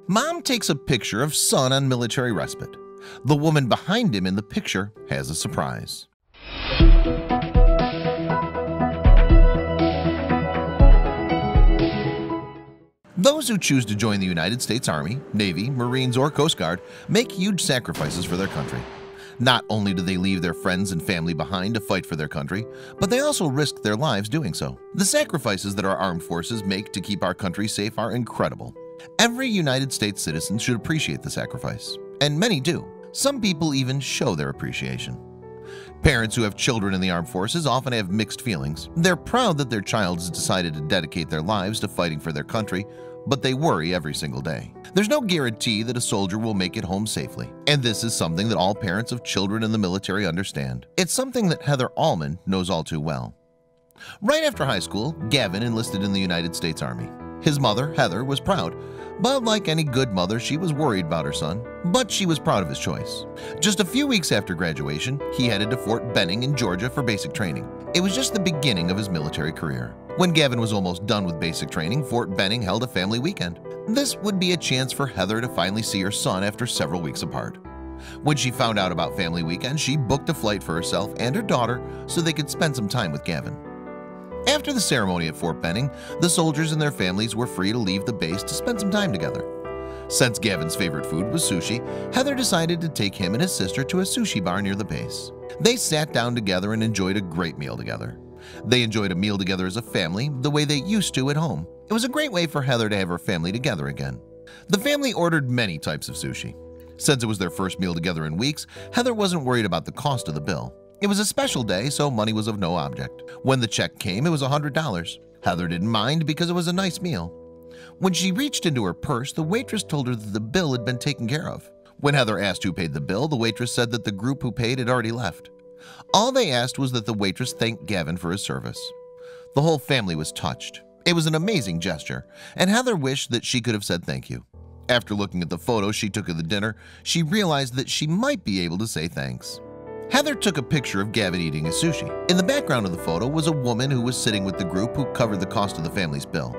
Mom takes a picture of son on military respite. The woman behind him in the picture has a surprise. Those who choose to join the United States Army, Navy, Marines, or Coast Guard make huge sacrifices for their country. Not only do they leave their friends and family behind to fight for their country, but they also risk their lives doing so. The sacrifices that our armed forces make to keep our country safe are incredible. Every United States citizen should appreciate the sacrifice, and many do. Some people even show their appreciation. Parents who have children in the armed forces often have mixed feelings. They're proud that their child has decided to dedicate their lives to fighting for their country, but they worry every single day. There's no guarantee that a soldier will make it home safely, and this is something that all parents of children in the military understand. It's something that Heather Allman knows all too well. Right after high school, Gavin enlisted in the United States Army. His mother, Heather, was proud, but like any good mother, she was worried about her son, but she was proud of his choice. Just a few weeks after graduation, he headed to Fort Benning in Georgia for basic training. It was just the beginning of his military career. When Gavin was almost done with basic training, Fort Benning held a family weekend. This would be a chance for Heather to finally see her son after several weeks apart. When she found out about family weekend, she booked a flight for herself and her daughter so they could spend some time with Gavin. After the ceremony at Fort Benning, the soldiers and their families were free to leave the base to spend some time together. Since Gavin's favorite food was sushi, Heather decided to take him and his sister to a sushi bar near the base. They sat down together and enjoyed a great meal together. They enjoyed a meal together as a family the way they used to at home. It was a great way for Heather to have her family together again. The family ordered many types of sushi. Since it was their first meal together in weeks, Heather wasn't worried about the cost of the bill. It was a special day, so money was of no object. When the check came, it was $100. Heather didn't mind because it was a nice meal. When she reached into her purse, the waitress told her that the bill had been taken care of. When Heather asked who paid the bill, the waitress said that the group who paid had already left. All they asked was that the waitress thank Gavin for his service. The whole family was touched. It was an amazing gesture, and Heather wished that she could have said thank you. After looking at the photos she took of the dinner, she realized that she might be able to say thanks. Heather took a picture of Gavin eating his sushi. In the background of the photo was a woman who was sitting with the group who covered the cost of the family's bill.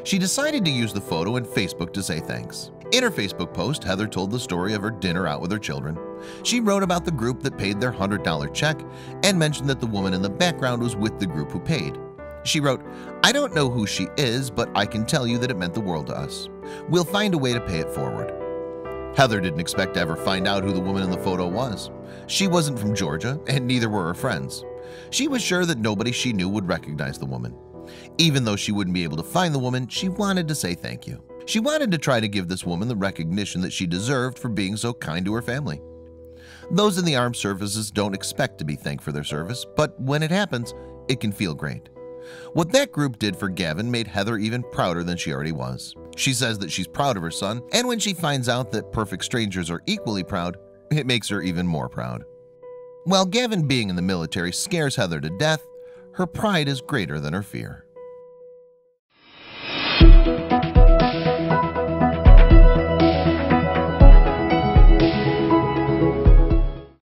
She decided to use the photo in Facebook to say thanks. In her Facebook post, Heather told the story of her dinner out with her children. She wrote about the group that paid their $100 check and mentioned that the woman in the background was with the group who paid. She wrote, "I don't know who she is, but I can tell you that it meant the world to us. We'll find a way to pay it forward." Heather didn't expect to ever find out who the woman in the photo was. She wasn't from Georgia, and neither were her friends. She was sure that nobody she knew would recognize the woman. Even though she wouldn't be able to find the woman, she wanted to say thank you. She wanted to try to give this woman the recognition that she deserved for being so kind to her family. Those in the armed services don't expect to be thanked for their service, but when it happens, it can feel great. What that group did for Gavin made Heather even prouder than she already was. She says that she's proud of her son, and when she finds out that perfect strangers are equally proud, it makes her even more proud. While Gavin being in the military scares Heather to death, her pride is greater than her fear.